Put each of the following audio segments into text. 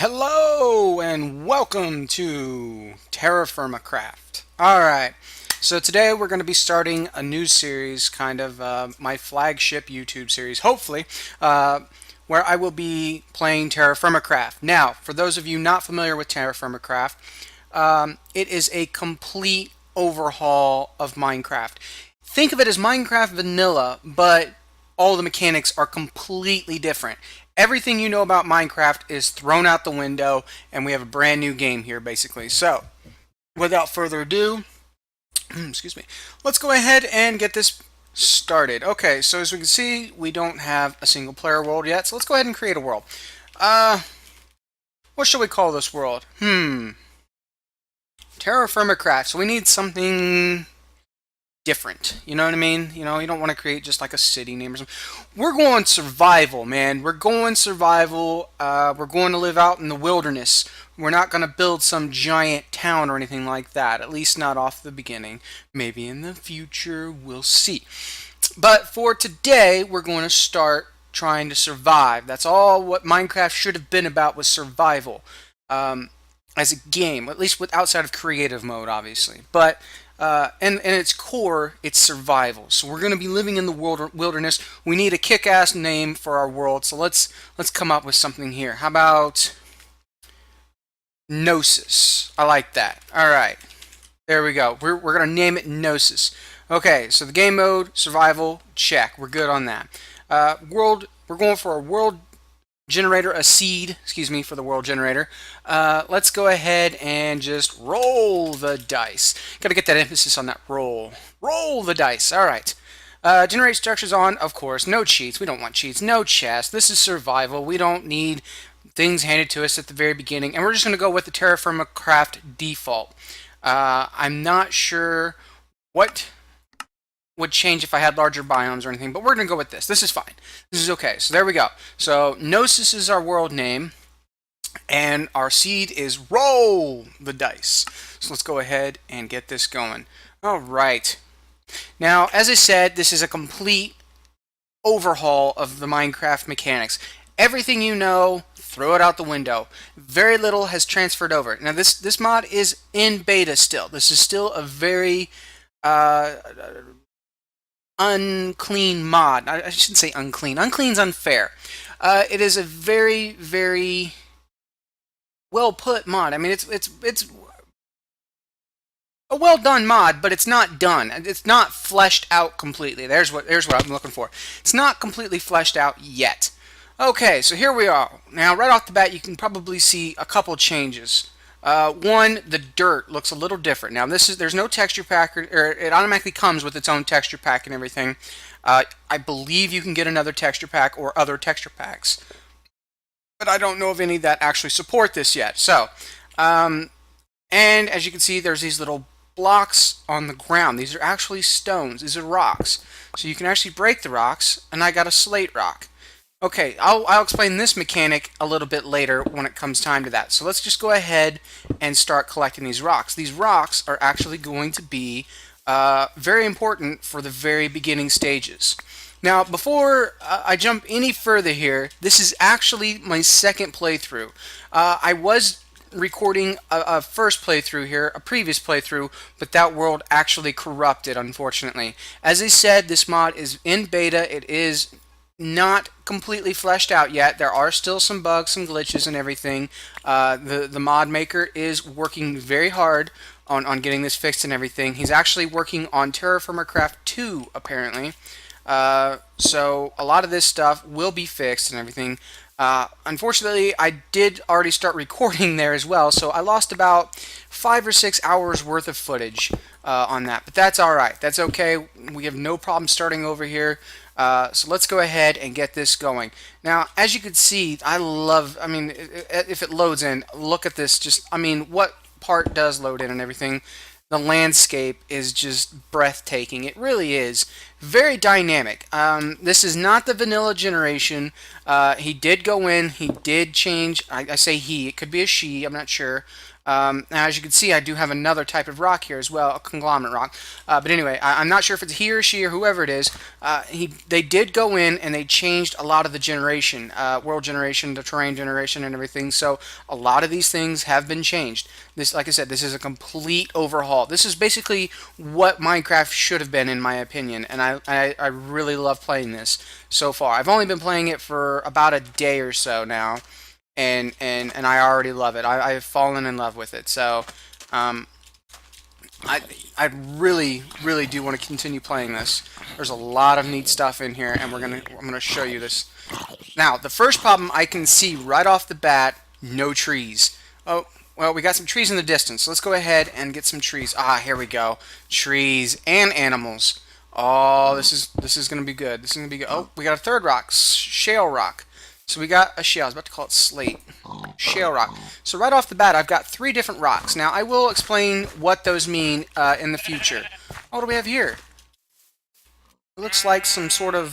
Hello and welcome to Terrafirmacraft. Alright, so today we're going to be starting a new series, kind of my flagship YouTube series, hopefully, where I will be playing Terrafirmacraft. Now, for those of you not familiar with Terrafirmacraft, it is a complete overhaul of Minecraft. Think of it as Minecraft vanilla, but all the mechanics are completely different. Everything you know about Minecraft is thrown out the window, and we have a brand new game here, basically. So, without further ado, excuse me, let's go ahead and get this started. Okay, so as we can see, we don't have a single player world yet, so let's go ahead and create a world. What shall we call this world? Terra Firma Craft. So we need something different. You know what I mean? You know, you don't want to create just like a city name or something. We're going survival, man. We're going survival. We're going to live out in the wilderness. We're not going to build some giant town or anything like that. At least not off the beginning. Maybe in the future, we'll see. But for today, we're going to start trying to survive. That's all what Minecraft should have been about, was survival. As a game, at least with outside of creative mode, obviously. But and its core, it's survival. So we're going to be living in the wilderness. We need a kick-ass name for our world. So let's come up with something here. How about Gnosis? I like that. All right, there we go. We're going to name it Gnosis. Okay, so the game mode, survival, check. We're good on that. World, we're going for a world generator, a seed, excuse me, for the world generator. Let's go ahead and just roll the dice. Gotta get that emphasis on that roll. Roll the dice. All right. Generate structures on, of course. No cheats. We don't want cheats. No chest. This is survival. We don't need things handed to us at the very beginning. And we're just going to go with the Terrafirmacraft default. I'm not sure what would change if I had larger biomes or anything, but we're going to go with this. This is fine. This is okay. So there we go. So Gnosis is our world name, and our seed is roll the dice. So let's go ahead and get this going. All right. Now, as I said, this is a complete overhaul of the Minecraft mechanics. Everything you know, throw it out the window. Very little has transferred over. Now, this mod is in beta still. This is still a very unclean mod. I shouldn't say unclean. Unclean's unfair. It is a very, very well put mod. I mean, it's a well done mod, but it's not done. It's not fleshed out completely. There's what I'm looking for. It's not completely fleshed out yet. Okay, so here we are. Now, right off the bat, you can probably see a couple changes. One, the dirt looks a little different. Now, there's no texture pack, or it automatically comes with its own texture pack and everything. I believe you can get another texture pack or other texture packs, but I don't know of any that actually support this yet. So, and as you can see, there's these little blocks on the ground. These are actually stones. These are rocks. So you can actually break the rocks, and I got a slate rock. Okay, I'll explain this mechanic a little bit later when it comes time to that. So let's just go ahead and start collecting these rocks. These rocks are actually going to be very important for the very beginning stages. Now, before I jump any further here, this is actually my second playthrough. I was recording a first playthrough here, a previous playthrough, but that world actually corrupted, unfortunately. As I said, this mod is in beta. It is not completely fleshed out yet. There are still some bugs, some glitches, and everything. The mod maker is working very hard on getting this fixed and everything. He's actually working on Terrafirmacraft 2, apparently. So a lot of this stuff will be fixed and everything. Unfortunately, I did already start recording there as well, so I lost about 5 or 6 hours worth of footage on that. But that's alright. That's okay. We have no problem starting over here. So let's go ahead and get this going. Now, as you can see, I mean, if it loads in, look at this. Just, I mean, what part does load in and everything. The landscape is just breathtaking. It really is. very dynamic. This is not the vanilla generation. He did go in, he did change. I say he, it could be a she, I'm not sure. Now, as you can see, I do have another type of rock here as well, a conglomerate rock. But anyway, I'm not sure if it's he or she or whoever it is. They did go in and they changed a lot of the generation, world generation, the terrain generation, and everything. So a lot of these things have been changed. This, like I said, this is a complete overhaul. This is basically what Minecraft should have been, in my opinion, and I really love playing this so far. I've only been playing it for about a day or so now, and I already love it. I've fallen in love with it. So I I really do want to continue playing this. There's a lot of neat stuff in here, and I'm gonna show you this. Now, the first problem I can see right off the bat: no trees. Oh, well, we got some trees in the distance. So let's go ahead and get some trees. Ah, here we go. Trees and animals. Oh, this is gonna be good. This is gonna be good. Oh, we got a third rock, shale rock. So we got a shale. I was about to call it slate. Shale rock. So right off the bat, I've got 3 different rocks. Now, I will explain what those mean in the future. Oh, what do we have here? It looks like some sort of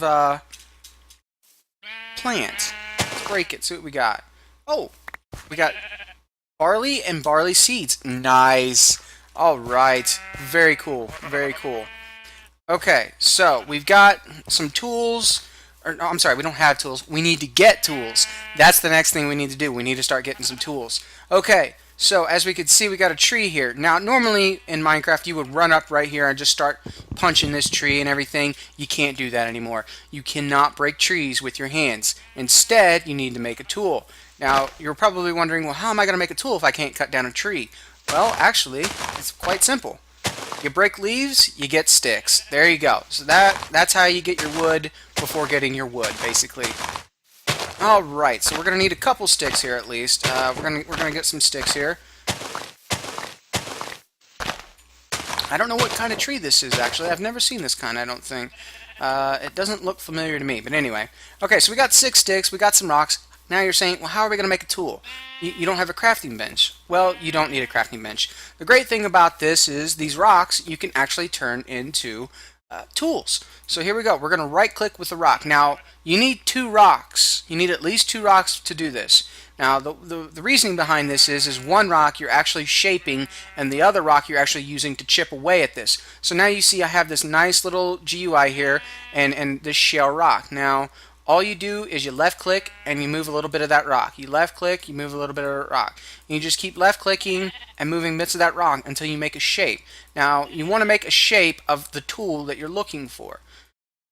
plant. Let's break it. See what we got. Oh, we got barley and barley seeds. Nice. All right. Very cool. Very cool. Okay, so we've got some tools. Or, no, I'm sorry, we don't have tools. We need to get tools. That's the next thing we need to do. We need to start getting some tools. Okay, so as we can see, we got a tree here. Now, normally in Minecraft, you would run up right here and just start punching this tree and everything. You can't do that anymore. You cannot break trees with your hands. Instead, you need to make a tool. Now, you're probably wondering, well, how am I going to make a tool if I can't cut down a tree? Well, actually, it's quite simple. You break leaves, you get sticks. There you go. So that's how you get your wood before getting your wood, basically. All right, so we're gonna need a couple sticks here at least. We're gonna get some sticks here. I don't know what kind of tree this is actually. I've never seen this kind. I don't think. It doesn't look familiar to me, but anyway. Okay, so we got 6 sticks. We got some rocks. Now you're saying, well, how are we going to make a tool? You don't have a crafting bench. Well, you don't need a crafting bench. The great thing about this is these rocks you can actually turn into tools. So here we go. We're going to right click with the rock. Now, you need 2 rocks. You need at least 2 rocks to do this. Now, the reasoning behind this is 1 rock you're actually shaping and the other rock you're actually using to chip away at this. So now you see I have this nice little GUI here and this shale rock. Now, all you do is you left click and you move a little bit of that rock. You left click, you move a little bit of the rock. And you just keep left clicking and moving bits of that rock until you make a shape. Now, you want to make a shape of the tool that you're looking for.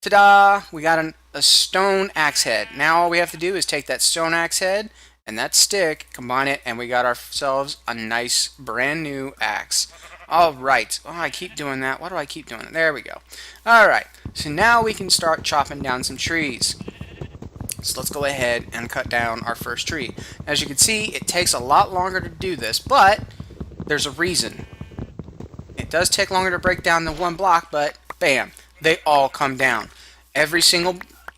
Ta-da! We got a stone axe head. Now all we have to do is take that stone axe head and that stick, combine it, and we got ourselves a nice brand new axe. Alright. Oh, I keep doing that. Why do I keep doing it? There we go. Alright. So now we can start chopping down some trees. So let's go ahead and cut down our first tree. As you can see, it takes a lot longer to do this, but there's a reason. It does take longer to break down than 1 block, but bam, they all come down. Every single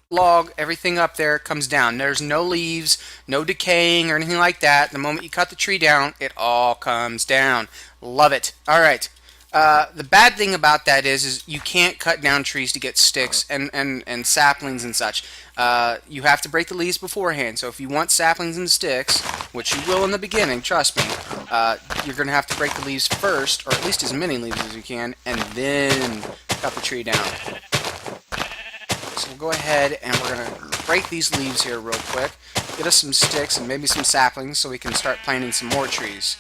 log, everything up there comes down. There's no leaves, no decaying or anything like that. The moment you cut the tree down, it all comes down. Love it. Alright. The bad thing about that is you can't cut down trees to get sticks and saplings and such. You have to break the leaves beforehand. So if you want saplings and sticks, which you will in the beginning, trust me, you're going to have to break the leaves first, or at least as many leaves as you can, and then cut the tree down. So we'll go ahead and we're going to break these leaves here real quick, get us some sticks and maybe some saplings so we can start planting some more trees.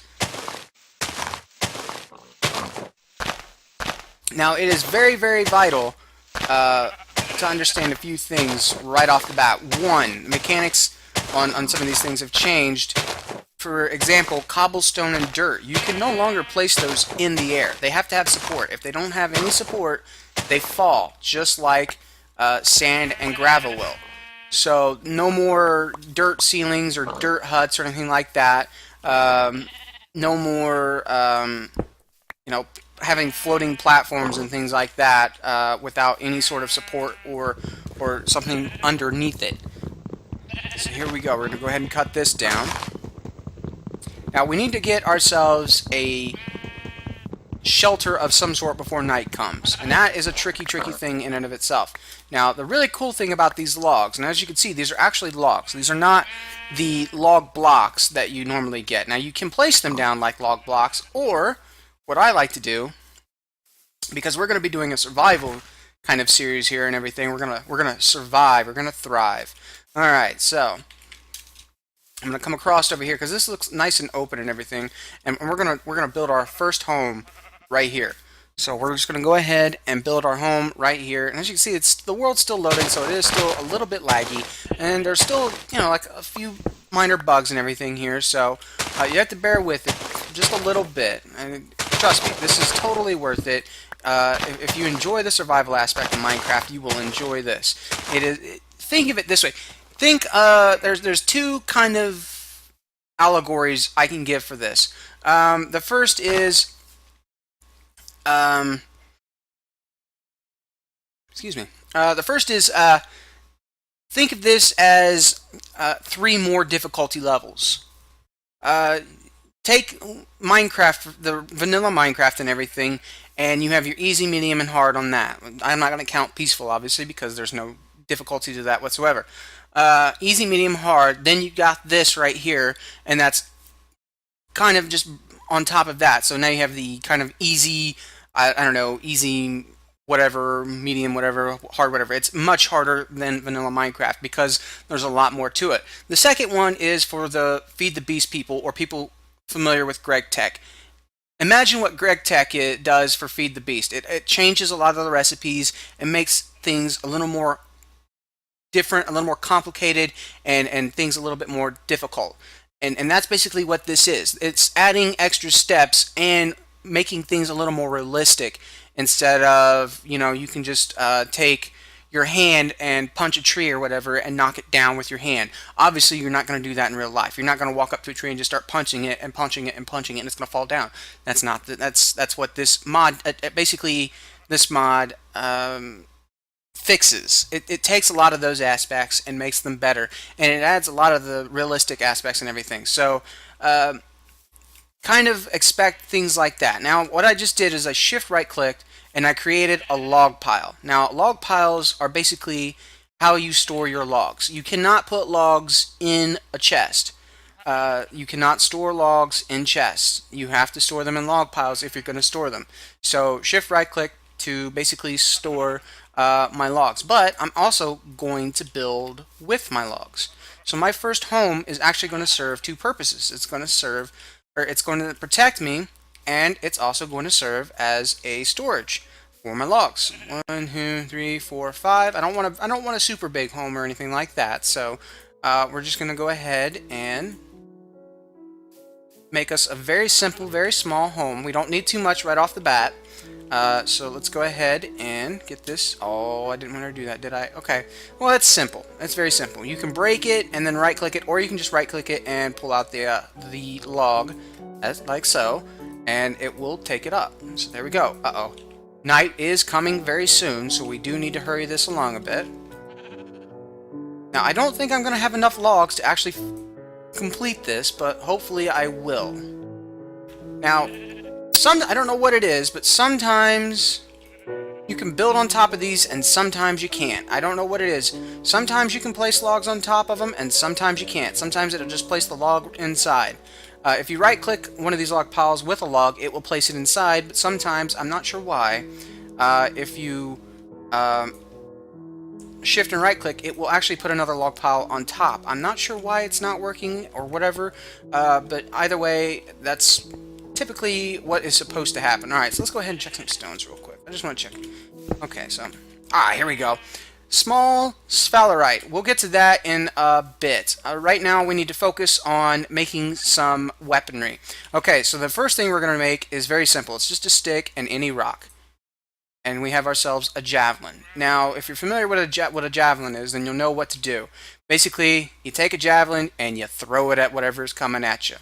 Now, it is very, very vital to understand a few things right off the bat. 1, the mechanics on some of these things have changed. For example, cobblestone and dirt. You can no longer place those in the air. They have to have support. If they don't have any support, they fall, just like sand and gravel will. So, no more dirt ceilings or dirt huts or anything like that. No more, you know, having floating platforms and things like that without any sort of support or something underneath it. So here we go. We're going to go ahead and cut this down. Now we need to get ourselves a shelter of some sort before night comes. And that is a tricky thing in and of itself. Now, the really cool thing about these logs, and as you can see, these are actually logs. These are not the log blocks that you normally get. Now, you can place them down like log blocks, or what I like to do, because we're going to be doing a survival kind of series here and everything, we're gonna survive, we're gonna thrive. All right, so I'm gonna come across over here because this looks nice and open and everything, and we're gonna build our first home right here. So we're just gonna go ahead and build our home right here. And as you can see, the world's still loading, so it is still a little bit laggy, and there's still, you know, like a few minor bugs and everything here. So you have to bear with it just a little bit. And trust me, this is totally worth it. If you enjoy the survival aspect of Minecraft, you will enjoy this. Think of it this way. Think there's two kind of allegories I can give for this. The first is excuse me. The first is think of this as 3 more difficulty levels. Take Minecraft, the vanilla Minecraft and everything, and you have your easy, medium, and hard on that. I'm not going to count peaceful, obviously, because there's no difficulty to that whatsoever. Easy, medium, hard. Then you got this right here, and that's kind of just on top of that. So now you have the kind of easy, I don't know, easy whatever, medium whatever, hard whatever. It's much harder than vanilla Minecraft because there's a lot more to it. The second one is for the Feed the Beast people, or people familiar with Greg Tech. Imagine what Greg Tech does for Feed the Beast. It changes a lot of the recipes and makes things a little more different, a little more complicated, and things a little bit more difficult. And that's basically what this is. It's adding extra steps and making things a little more realistic instead of, you know, you can just take your hand and punch a tree or whatever and knock it down with your hand. Obviously, you're not going to do that in real life. You're not going to walk up to a tree and just start punching it and punching it and punching it, and it's going to fall down. That's not that's what this mod basically this mod fixes. It takes a lot of those aspects and makes them better, and it adds a lot of the realistic aspects and everything. So kind of expect things like that. Now, what I just did is I shift right clicked and I created a log pile. Now, log piles are basically how you store your logs. You cannot put logs in a chest. You cannot store logs in chests. You have to store them in log piles if you're going to store them. So shift right click to basically store my logs. But I'm also going to build with my logs. So my first home is actually going to serve 2 purposes. It's going to serve, or it's going to protect me, and it's also going to serve as a storage for my logs. 1, 2, 3, 4, 5. I don't want a super big home or anything like that. So we're just going to go ahead and make us a very simple, very small home. We don't need too much right off the bat. So let's go ahead and get this. Oh, I didn't want to do that, did I? Okay. Well, it's simple. It's very simple. You can break it and then right-click it, or you can just right-click it and pull out the log, as like so, and it will take it up. So there we go. Uh-oh. Night is coming very soon, so we do need to hurry this along a bit. Now, I don't think I'm going to have enough logs to actually complete this, but hopefully I will. Now, I don't know what it is, but sometimes you can build on top of these and sometimes you can't. I don't know what it is. Sometimes you can place logs on top of them and sometimes you can't. Sometimes it'll just place the log inside. If you right click one of these log piles with a log, it will place it inside, but sometimes, I'm not sure why, if you shift and right click, it will actually put another log pile on top. I'm not sure why it's not working or whatever, but either way, that's typically what is supposed to happen. Alright, so let's go ahead and check some stones real quick. I just want to check. Okay, so, here we go. Small sphalerite. We'll get to that in a bit. Right now, we need to focus on making some weaponry. Okay, so the first thing we're going to make is very simple. It's just a stick and any rock. And we have ourselves a javelin. Now, if you're familiar with what a javelin is, then you'll know what to do. Basically, you take a javelin and you throw it at whatever is coming at you.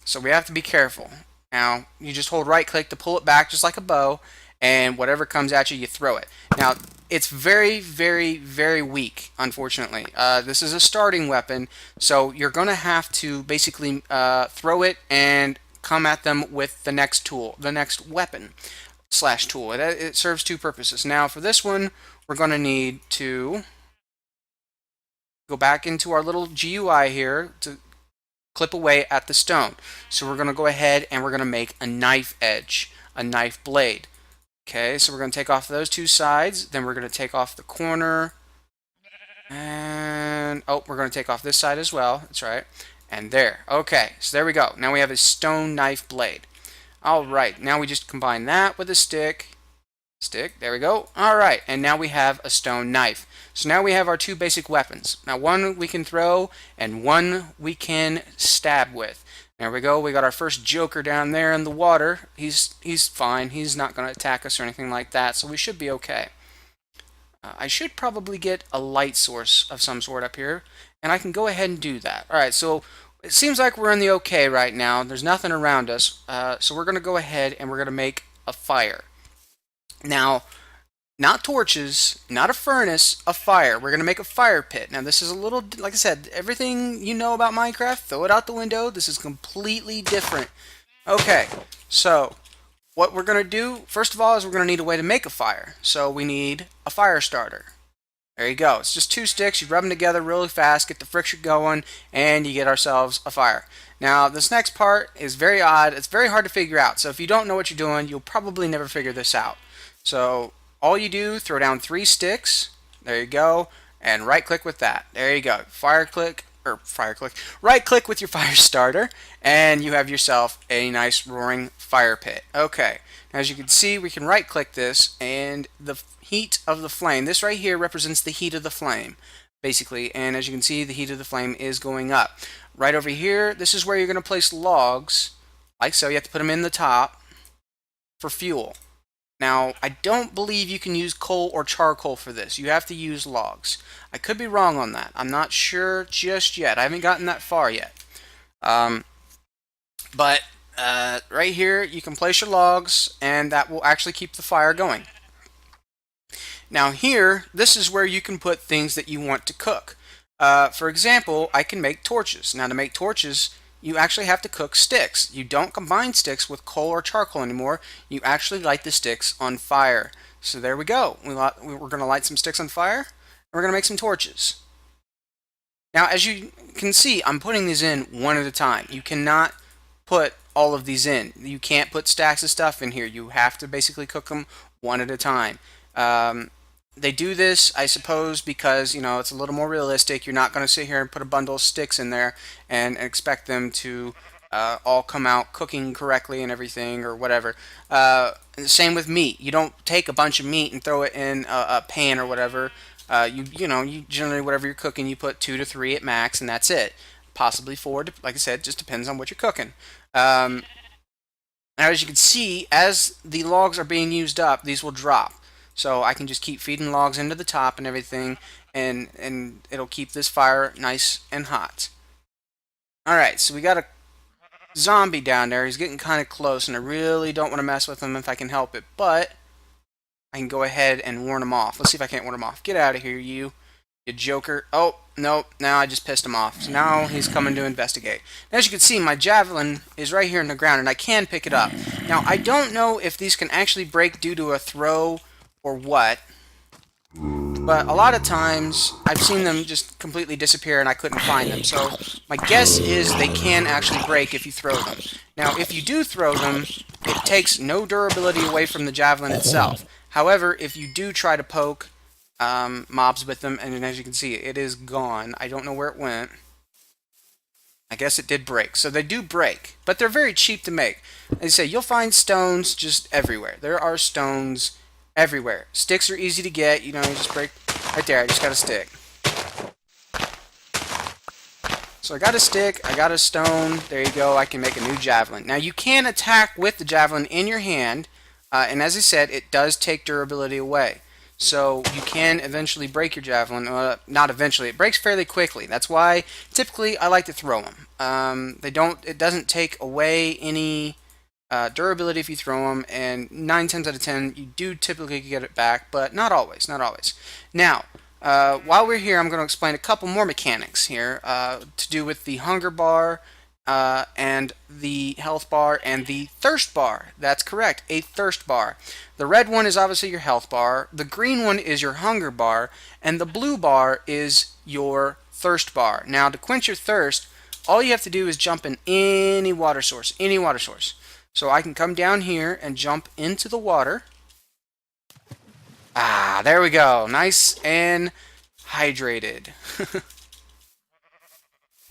So we have to be careful. Now, you just hold right click to pull it back just like a bow, and whatever comes at you, you throw it. Now, it's very, very, very weak, unfortunately. This is a starting weapon, so you're going to have to basically throw it and come at them with the next tool, the next weapon slash tool. It serves two purposes. Now for this one, we're going to need to go back into our little GUI here to clip away at the stone. So we're going to go ahead and we're going to make a knife edge, a knife blade. Okay, so we're going to take off those two sides, then we're going to take off the corner, and oh, we're going to take off this side as well. That's right. And there. Okay, so there we go. Now we have a stone knife blade. Alright, now we just combine that with a stick. There we go. Alright, and now we have a stone knife. So now we have our two basic weapons. Now one we can throw, and one we can stab with. There we go. We got our first Joker down there in the water. He's fine. He's not going to attack us or anything like that, so we should be okay. I should probably get a light source of some sort up here, and I can go ahead and do that. Alright, so it seems like we're in the okay right now. There's nothing around us, so we're going to go ahead and we're going to make a fire. Now, not torches, not a furnace, a fire. We're going to make a fire pit. Now, this is a little, like I said, everything you know about Minecraft, throw it out the window. This is completely different. Okay, so what we're going to do, first of all, is we're going to need a way to make a fire. So we need a fire starter. There you go. It's just two sticks. You rub them together really fast, get the friction going, and you get ourselves a fire. Now, this next part is very odd. It's very hard to figure out. So if you don't know what you're doing, you'll probably never figure this out. So all you do, throw down 3 sticks. There you go. And right-click with that. There you go. Right-click with your fire starter, and you have yourself a nice roaring fire pit. Okay. Now, as you can see, we can right-click this, and the heat of the flame. This right here represents the heat of the flame, basically. And as you can see, the heat of the flame is going up. Right over here, this is where you're going to place logs, like so. You have to put them in the top for fuel. Now, I don't believe you can use coal or charcoal for this. You have to use logs. I could be wrong on that. I'm not sure just yet. I haven't gotten that far yet. But right here, you can place your logs, and that will actually keep the fire going. Now here, this is where you can put things that you want to cook. For example, I can make torches. Now to make torches, you actually have to cook sticks. You don't combine sticks with coal or charcoal anymore. You actually light the sticks on fire. So there we go. We're going to light some sticks on fire, and we're going to make some torches. Now as you can see, I'm putting these in one at a time. You cannot put all of these in. You can't put stacks of stuff in here. You have to basically cook them one at a time. They do this, I suppose, because, you know, it's a little more realistic. You're not going to sit here and put a bundle of sticks in there and expect them to all come out cooking correctly and everything or whatever. Same with meat. You don't take a bunch of meat and throw it in a pan or whatever. You generally, whatever you're cooking, you put 2 to 3 at max, and that's it. Possibly 4, like I said, just depends on what you're cooking. Now, as you can see, as the logs are being used up, these will drop. So I can just keep feeding logs into the top and everything, and it'll keep this fire nice and hot. Alright, so we got a zombie down there. He's getting kind of close, and I really don't want to mess with him if I can help it, but I can go ahead and warn him off. Let's see if I can't warn him off. Get out of here, you Joker. Oh, no, now I just pissed him off. So now he's coming to investigate. Now, as you can see, my javelin is right here in the ground, and I can pick it up. Now, I don't know if these can actually break due to a throw or what, but a lot of times I've seen them just completely disappear and I couldn't find them. So my guess is they can actually break if you throw them. Now if you do throw them, it takes no durability away from the javelin itself. However, if you do try to poke mobs with them, and as you can see, it is gone. I don't know where it went. I guess it did break. So they do break, but they're very cheap to make. As I say, you'll find stones just everywhere. There are stones everywhere. Sticks are easy to get. You know, you just break right there. I just got a stick. So I got a stick. I got a stone. There you go. I can make a new javelin. Now you can attack with the javelin in your hand, and as I said, it does take durability away. So you can eventually break your javelin. Not eventually. It breaks fairly quickly. That's why typically I like to throw them. It doesn't take away any durability if you throw them, and 9 times out of 10 you do typically get it back, but not always. Now, while we're here, I'm going to explain a couple more mechanics here to do with the hunger bar and the health bar and the thirst bar. That's correct, a thirst bar. The red one is obviously your health bar, the green one is your hunger bar, and the blue bar is your thirst bar. Now, to quench your thirst, all you have to do is jump in any water source, any water source. So I can come down here and jump into the water. Ah, there we go. Nice and hydrated.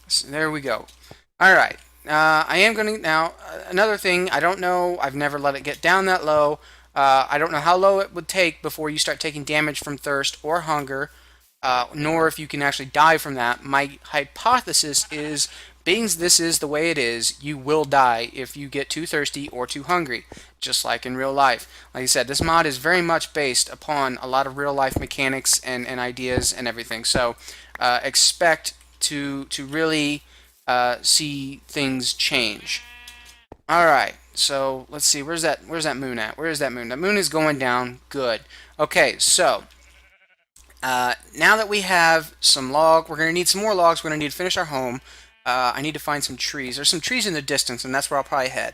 So there we go. All right. I am going to now another thing. I don't know. I've never let it get down that low. I don't know how low it would take before you start taking damage from thirst or hunger, nor if you can actually die from that. My hypothesis is, being this is the way it is, you will die if you get too thirsty or too hungry, just like in real life. Like I said, this mod is very much based upon a lot of real life mechanics and ideas and everything. So expect to really see things change. All right, so let's see. Where's that moon at? Where is that moon? The moon is going down. Good. Okay, so now that we have some log, we're going to need some more logs. We're going to need to finish our home. I need to find some trees. There's some trees in the distance, and that's where I'll probably head.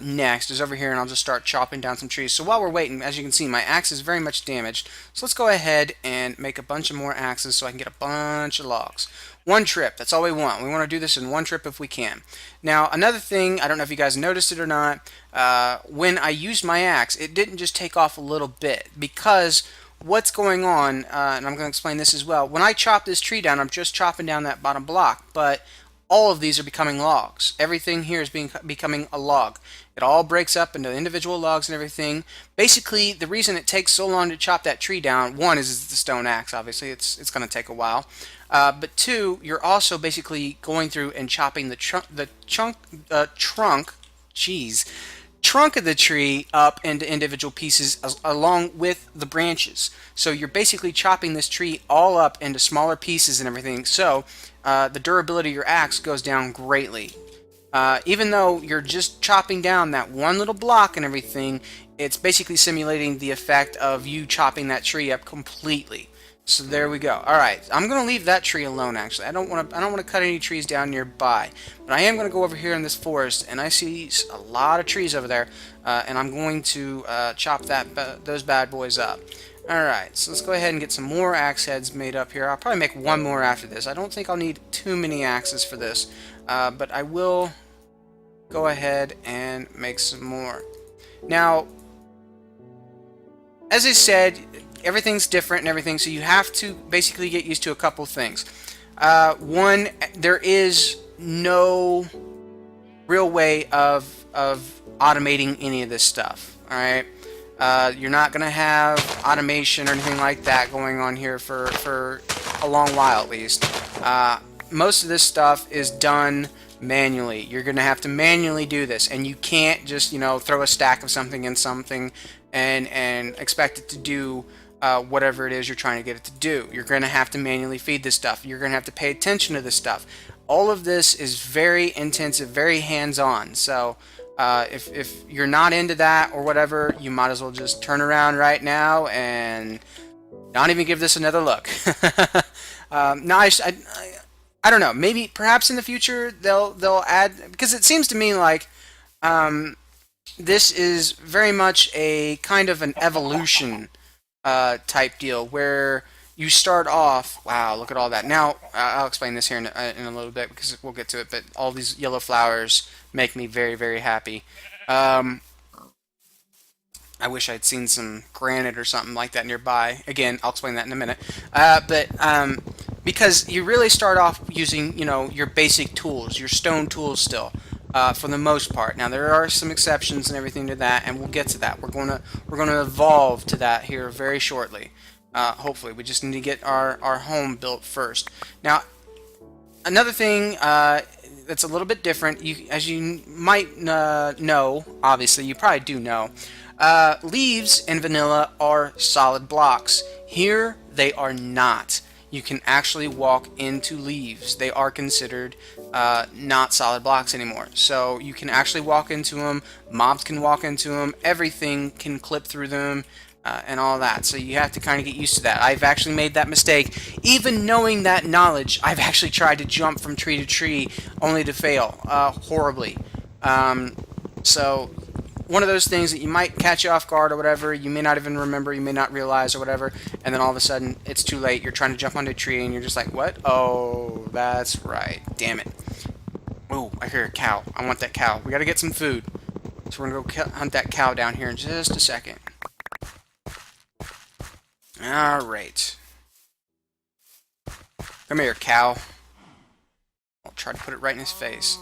Next is over here, and I'll just start chopping down some trees. So while we're waiting, as you can see, my axe is very much damaged. So let's go ahead and make a bunch of more axes so I can get a bunch of logs. One trip, that's all we want. We want to do this in one trip if we can. Now, another thing, I don't know if you guys noticed it or not, when I used my axe, it didn't just take off a little bit, because what's going on, and I'm going to explain this as well, when I chop this tree down, I'm just chopping down that bottom block, but all of these are becoming logs. Everything here is becoming a log. It all breaks up into individual logs and everything. Basically, the reason it takes so long to chop that tree down, one is the stone axe, obviously. It's going to take a while. But two, you're also basically going through and chopping the trunk of the tree up into individual pieces along with the branches. So you're basically chopping this tree all up into smaller pieces and everything. So the durability of your axe goes down greatly. Even though you're just chopping down that one little block and everything, it's basically simulating the effect of you chopping that tree up completely. So there we go. All right, I'm going to leave that tree alone. Actually, I don't want to cut any trees down nearby. But I am going to go over here in this forest, and I see a lot of trees over there, and I'm going to chop those bad boys up. All right, so let's go ahead and get some more axe heads made up here. I'll probably make one more after this. I don't think I'll need too many axes for this, but I will go ahead and make some more. Now, as I said, everything's different and everything, so you have to basically get used to a couple things. One, there is no real way of automating any of this stuff. All right, you're not going to have automation or anything like that going on here for a long while at least. Most of this stuff is done manually. You're going to have to manually do this, and you can't just throw a stack of something in something and expect it to do whatever it is you're trying to get it to do. You're going to have to manually feed this stuff. You're going to have to pay attention to this stuff. All of this is very intensive, very hands-on. So if you're not into that or whatever, you might as well just turn around right now and not even give this another look. No, I don't know. Maybe perhaps in the future they'll add, because it seems to me like this is very much a kind of an evolution type deal where you start off. Wow, look at all that. Now I'll explain this here in a little bit because we'll get to it. But all these yellow flowers make me very, very happy. I wish I'd seen some granite or something like that nearby. Again, I'll explain that in a minute. Because you really start off using your basic tools, your stone tools still. For the most part. Now there are some exceptions and everything to that, and we'll get to that. We're gonna evolve to that here very shortly. Hopefully, we just need to get our home built first. Now, another thing that's a little bit different, as you might know, obviously you probably do know, leaves in vanilla are solid blocks. Here they are not. You can actually walk into leaves. They are considered not solid blocks anymore. So you can actually walk into them. Mobs can walk into them. Everything can clip through them. and all that. So you have to kind of get used to that. I've actually made that mistake. Even knowing that knowledge, I've actually tried to jump from tree to tree only to fail horribly. Um, so one of those things that you might catch you off guard or whatever, you may not even remember, you may not realize or whatever, and then all of a sudden it's too late. You're trying to jump onto a tree and you're just like, what? Oh, that's right. Damn it. Oh, I hear a cow. I want that cow. We gotta get some food. So we're gonna go hunt that cow down here in just a second. Alright. Come here, cow. I'll try to put it right in his face.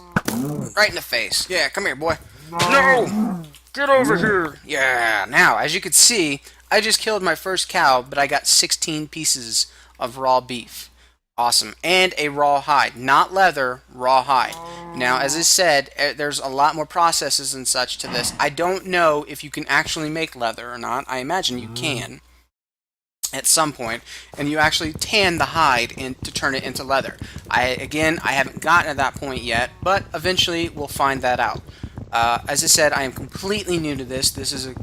Right in the face. Yeah, come here, boy. No! Get over here! Yeah, now, as you can see, I just killed my first cow, but I got 16 pieces of raw beef. Awesome. And a raw hide. Not leather, raw hide. Now, as I said, there's a lot more processes and such to this. I don't know if you can actually make leather or not. I imagine you can at some point, and you actually tan the hide to turn it into leather. I haven't gotten to that point yet, but eventually we'll find that out. As I said, I am completely new to this. This is a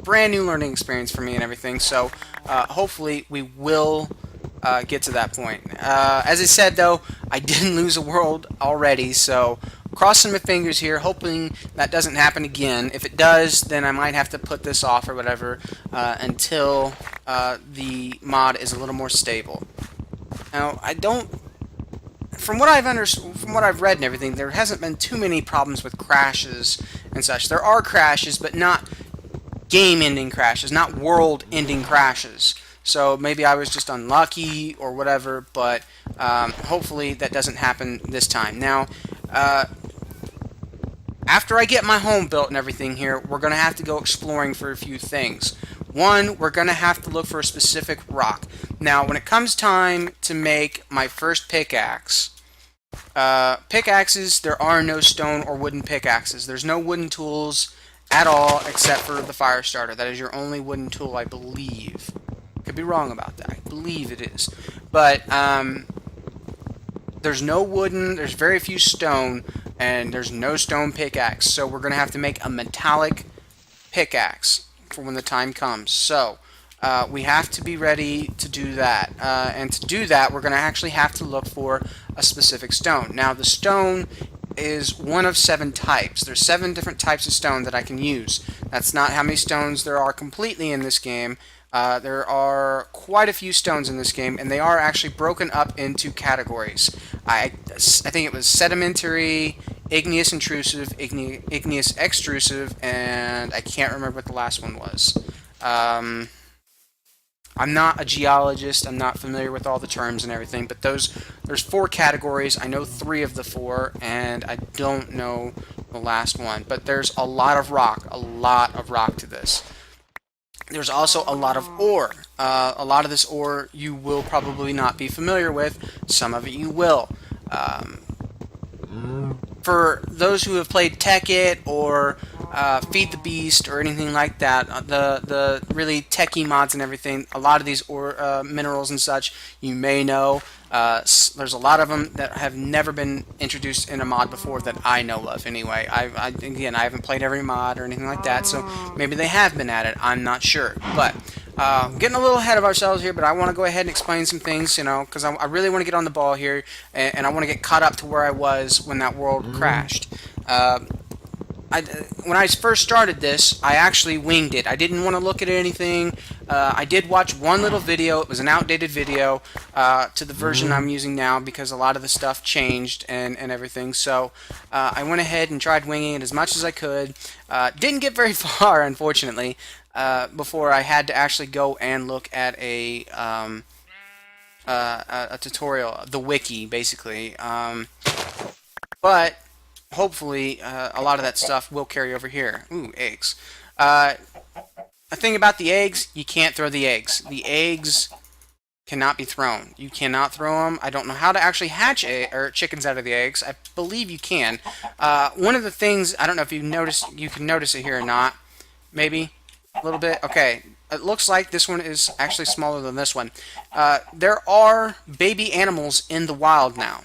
brand new learning experience for me and everything, so hopefully we will get to that point. As I said, though, I didn't lose a world already, so crossing my fingers here, hoping that doesn't happen again. If it does, then I might have to put this off or whatever until the mod is a little more stable. Now, I don't. From what I've read and everything, there hasn't been too many problems with crashes and such. There are crashes, but not game-ending crashes, not world-ending crashes. So maybe I was just unlucky or whatever, but hopefully that doesn't happen this time. Now, after I get my home built and everything here, we're going to have to go exploring for a few things. One, we're going to have to look for a specific rock. Now, when it comes time to make my first pickaxe, pickaxes, there are no stone or wooden pickaxes. There's no wooden tools at all except for the fire starter. That is your only wooden tool, I believe. Could be wrong about that. I believe it is. But there's no wooden, there's very few stone, and there's no stone pickaxe. So we're going to have to make a metallic pickaxe for when the time comes. So we have to be ready to do that. And to do that, we're going to actually have to look for a specific stone. Now, the stone is one of 7 types. There's 7 different types of stone that I can use. That's not how many stones there are completely in this game. There are quite a few stones in this game, and they are actually broken up into categories. I think it was sedimentary, igneous intrusive, igneous extrusive, and I can't remember what the last one was. I'm not a geologist. I'm not familiar with all the terms and everything, but there's 4 categories. I know 3 of the 4, and I don't know the last one. But there's a lot of rock to this. There's also a lot of ore. A lot of this ore you will probably not be familiar with. Some of it you will. For those who have played Tekkit or Feed the Beast or anything like that, the really techie mods and everything, a lot of these ore, minerals and such, you may know. There's a lot of them that have never been introduced in a mod before that I know of anyway. Again, I haven't played every mod or anything like that, so maybe they have been at it. I'm not sure. But getting a little ahead of ourselves here, but I want to go ahead and explain some things, you know, because I really want to get on the ball here, and I want to get caught up to where I was when that world crashed. When I first started this, I actually winged it. I didn't want to look at anything. I did watch one little video. It was an outdated video to the version I'm using now because a lot of the stuff changed and everything. So I went ahead and tried winging it as much as I could. Didn't get very far, unfortunately, before I had to actually go and look at a tutorial, the wiki, basically. But hopefully, a lot of that stuff will carry over here. Ooh, eggs. The thing about the eggs, you can't throw the eggs. The eggs cannot be thrown. You cannot throw them. I don't know how to actually hatch chickens out of the eggs. I believe you can. One of the things, I don't know if you can notice it here or not. Maybe a little bit. Okay. It looks like this one is actually smaller than this one. There are baby animals in the wild now.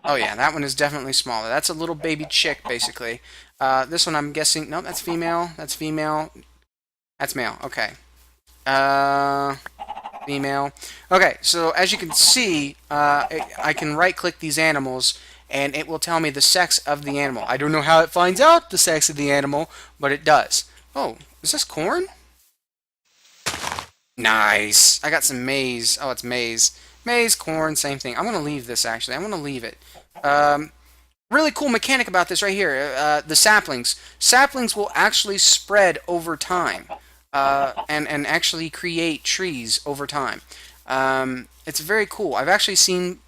Oh yeah, that one is definitely smaller. That's a little baby chick, basically. This one I'm guessing... No, that's female. That's female. That's male. Okay. Female. Okay, so as you can see, I can right-click these animals, and it will tell me the sex of the animal. I don't know how it finds out the sex of the animal, but it does. Oh, is this corn? Nice. I got some maize. Oh, it's maize. Maize, corn, same thing. I'm going to leave this, actually. I'm going to leave it. Really cool mechanic about this right here. The saplings. Saplings will actually spread over time. And actually create trees over time. It's very cool. I've actually seen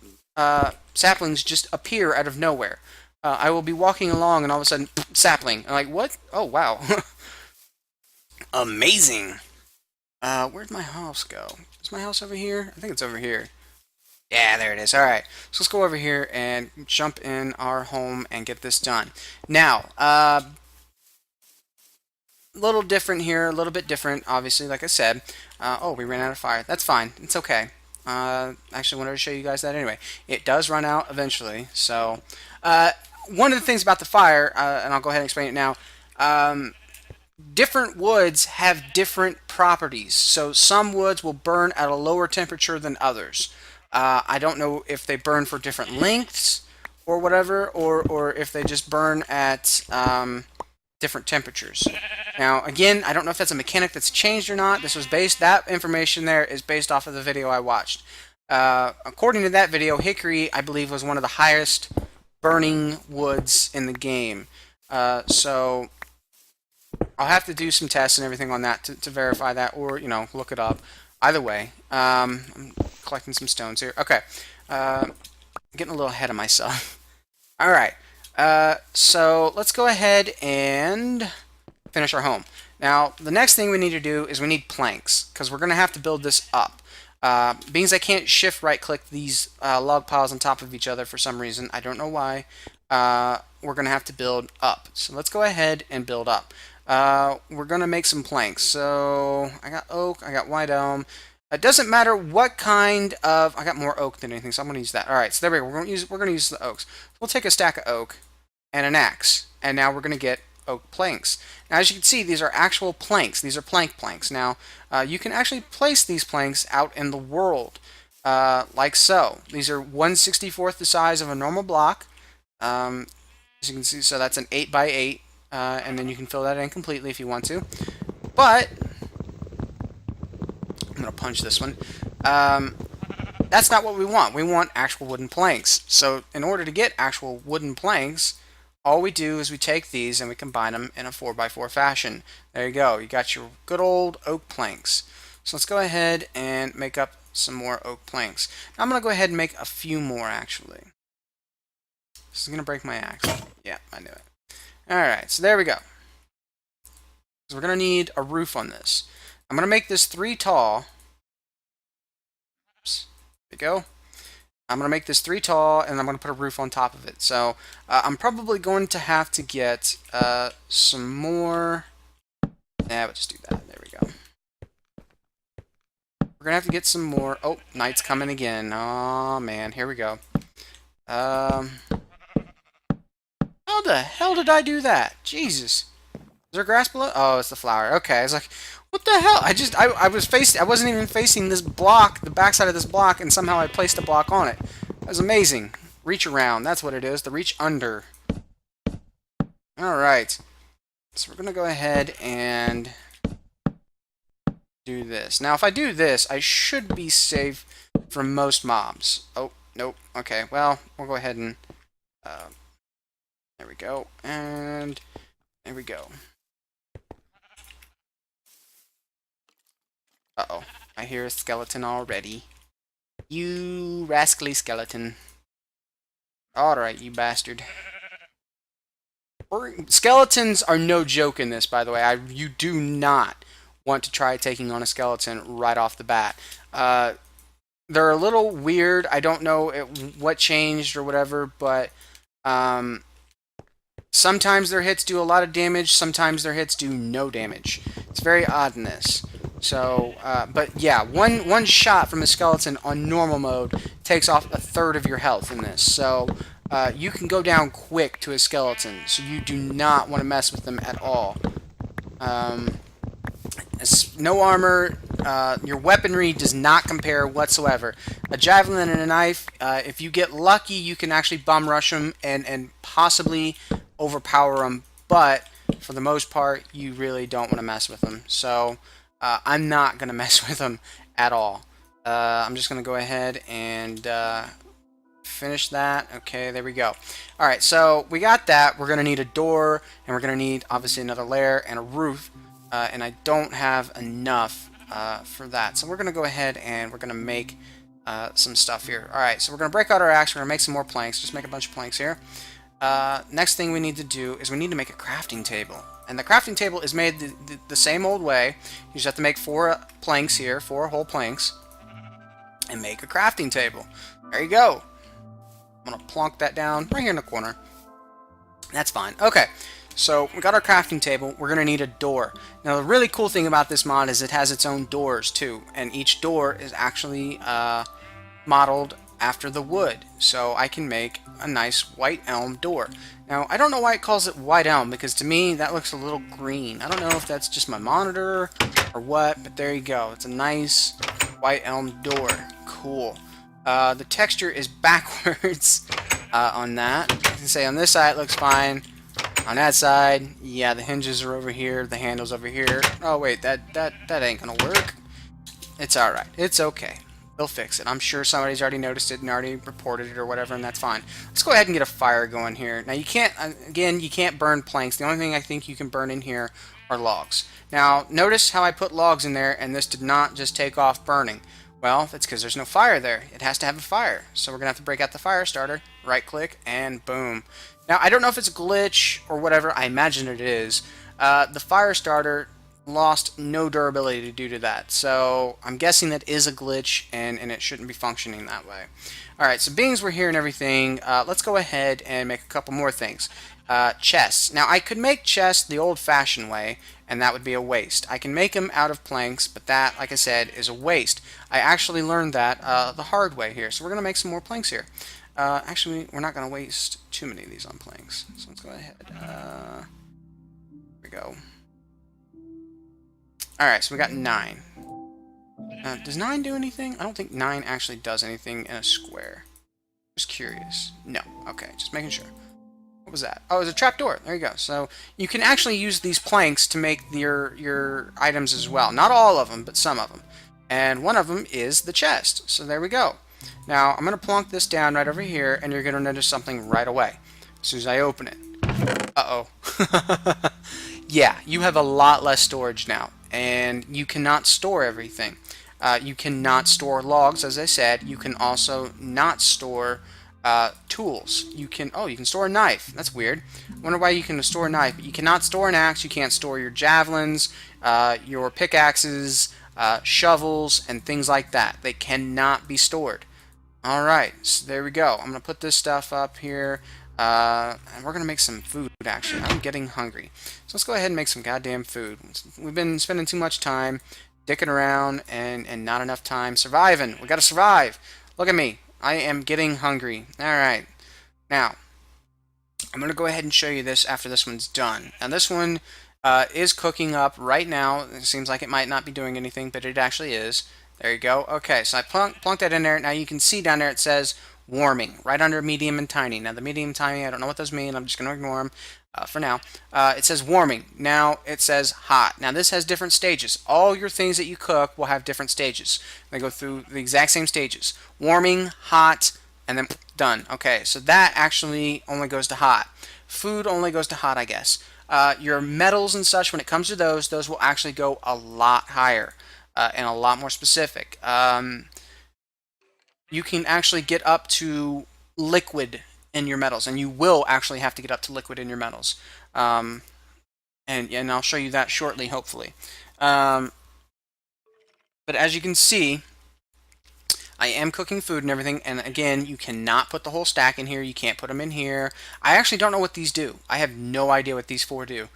saplings just appear out of nowhere. I will be walking along and all of a sudden, sapling. I'm like, what? Oh, wow. Amazing. Where'd my house go? Is my house over here? I think it's over here. Yeah, there it is. Alright, so let's go over here and jump in our home and get this done. Now, a little different here, a little bit different, obviously, like I said. Oh, we ran out of fire. That's fine. It's okay. Actually, wanted to show you guys that anyway. It does run out eventually, so... one of the things about the fire, and I'll go ahead and explain it now, different woods have different properties. So some woods will burn at a lower temperature than others. I don't know if they burn for different lengths or whatever, or if they just burn at different temperatures. Now, again, I don't know if that's a mechanic that's changed or not. That information there is based off of the video I watched. According to that video, hickory, I believe, was one of the highest burning woods in the game. So I'll have to do some tests and everything on that to verify that, or, look it up. Either way, I'm collecting some stones here. Okay, getting a little ahead of myself. All right, so let's go ahead and finish our home. Now, the next thing we need to do is we need planks, because we're going to have to build this up. Being I can't shift right-click these log piles on top of each other for some reason, I don't know why, we're going to have to build up. So let's go ahead and build up. We're going to make some planks. So I got oak, I got white elm. It doesn't matter what kind of... I got more oak than anything, so I'm going to use that. Alright, so there we go. We're going to use the oaks. We'll take a stack of oak and an axe, and now we're going to get oak planks. Now, as you can see, these are actual planks. These are planks. Now, you can actually place these planks out in the world, like so. These are 1/64th the size of a normal block. As you can see, so that's an 8 by 8, and then you can fill that in completely if you want to. But I'm going to punch this one. That's not what we want. We want actual wooden planks. So in order to get actual wooden planks, all we do is we take these and we combine them in a 4x4 fashion. There you go. You got your good old oak planks. So let's go ahead and make up some more oak planks. Now I'm going to go ahead and make a few more, actually. This is going to break my axe. Yeah, I knew it. Alright, so there we go. So we're going to need a roof on this. I'm going to make this 3 tall. Oops. There we go. I'm going to make this 3 tall, and I'm going to put a roof on top of it. So I'm probably going to have to get some more... Yeah, we'll just do that. There we go. We're going to have to get some more... Oh, night's coming again. Oh, man. Here we go. How the hell did I do that? Jesus. Is there grass below? Oh, it's the flower. Okay, I was like... What the hell? I wasn't even facing this block, the backside of this block, and somehow I placed a block on it. That was amazing. Reach around, that's what it is. The reach under. Alright. So we're going to go ahead and do this. Now, if I do this, I should be safe from most mobs. Oh, nope. Okay, well, we'll go ahead and... there we go. And there we go. Uh-oh. I hear a skeleton already. You rascally skeleton. Alright, you bastard. Skeletons are no joke in this, by the way. You do not want to try taking on a skeleton right off the bat. They're a little weird. I don't know what changed or whatever, but sometimes their hits do a lot of damage, sometimes their hits do no damage. It's very odd in this. So, but yeah, one shot from a skeleton on normal mode takes off 1/3 of your health in this. So, you can go down quick to a skeleton, so you do not want to mess with them at all. no armor. Your weaponry does not compare whatsoever. A javelin and a knife, if you get lucky, you can actually bum rush them and possibly overpower them. But for the most part, you really don't want to mess with them. So I'm not going to mess with them at all. I'm just going to go ahead and finish that. Okay, there we go. All right, so we got that. We're going to need a door, and we're going to need, obviously, another layer and a roof. And I don't have enough for that. So we're going to go ahead and we're going to make some stuff here. All right, so we're going to break out our axe. We're going to make some more planks. Just make a bunch of planks here. Next thing we need to do is we need to make a crafting table. And the crafting table is made the same old way. You just have to make 4 planks here, 4 whole planks, and make a crafting table. There you go. I'm going to plonk that down right here in the corner. That's fine. Okay, so we got our crafting table. We're going to need a door. Now, the really cool thing about this mod is it has its own doors, too. And each door is actually modeled after the wood. So I can make a nice white elm door. Now, I don't know why it calls it white elm, because to me, that looks a little green. I don't know if that's just my monitor or what, but there you go. It's a nice white elm door. Cool. The texture is backwards on that. I can say on this side it looks fine. On that side, yeah, the hinges are over here, the handle's over here. Oh wait, that ain't gonna work. It's alright. It's okay. They'll fix it. I'm sure somebody's already noticed it and already reported it or whatever, and that's fine. Let's go ahead and get a fire going here. Now you can't, again, you can't burn planks. The only thing I think you can burn in here are logs. Now, notice how I put logs in there and this did not just take off burning. Well, that's because there's no fire there. It has to have a fire. So we're going to have to break out the fire starter, right click, and boom. Now, I don't know if it's a glitch or whatever. I imagine it is. The fire starter lost no durability due to that. So I'm guessing that is a glitch and it shouldn't be functioning that way. Alright, so being as we're here and everything, let's go ahead and make a couple more things. Chests. Now, I could make chests the old-fashioned way, and that would be a waste. I can make them out of planks, but that, like I said, is a waste. I actually learned that the hard way here, so we're going to make some more planks here. Actually, we're not going to waste too many of these on planks, so let's go ahead. Here we go. Alright, so we got 9. Does 9 do anything? I don't think 9 actually does anything in a square. Just curious. No. Okay, just making sure. What was that? Oh, it was a trapdoor. There you go. So you can actually use these planks to make your items as well. Not all of them, but some of them. And one of them is the chest. So there we go. Now, I'm going to plonk this down right over here, and you're going to notice something right away as soon as I open it. Uh-oh. Yeah, you have a lot less storage now, and you cannot store everything. You cannot store logs, as I said. You can also not store tools. You can store a knife. That's weird. I wonder why you can store a knife, but you cannot store an axe. You can't store your javelins, your pickaxes, shovels, and things like that. They cannot be stored. Alright, so there we go. I'm going to put this stuff up here, and we're going to make some food, actually. I'm getting hungry. So let's go ahead and make some goddamn food. We've been spending too much time dicking around and not enough time surviving. We got to survive. Look at me. I am getting hungry. Alright. Now, I'm going to go ahead and show you this after this one's done. Now, this one is cooking up right now. It seems like it might not be doing anything, but it actually is. There you go. Okay, so I plunked that in there. Now, you can see down there it says warming, right under medium and tiny. Now, the medium and tiny, I don't know what those mean. I'm just going to ignore them for now. It says warming. Now, it says hot. Now, this has different stages. All your things that you cook will have different stages. They go through the exact same stages. Warming, hot, and then done. Okay, so that actually only goes to hot. Food only goes to hot, I guess. Your metals and such, when it comes to those will actually go a lot higher and a lot more specific. You can actually get up to liquid in your metals, and you will actually have to get up to liquid in your metals. And I'll show you that shortly, hopefully. But as you can see, I am cooking food and everything, and again, you cannot put the whole stack in here. You can't put them in here. I actually don't know what these do. I have no idea what these 4 do.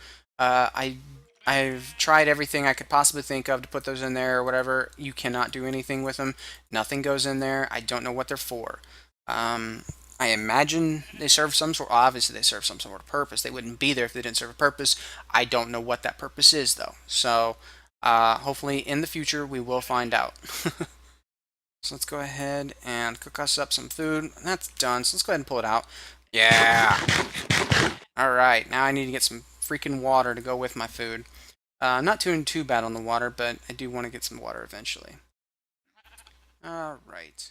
I've tried everything I could possibly think of to put those in there or whatever. You cannot do anything with them. Nothing goes in there. I don't know what they're for. I imagine they serve some sort. Obviously, they serve some sort of purpose. They wouldn't be there if they didn't serve a purpose. I don't know what that purpose is, though. So Hopefully in the future we will find out. So let's go ahead and cook us up some food. That's done, so let's go ahead and pull it out. Yeah! Alright, now I need to get some freaking water to go with my food. I'm not doing too bad on the water, but I do want to get some water eventually. Alright.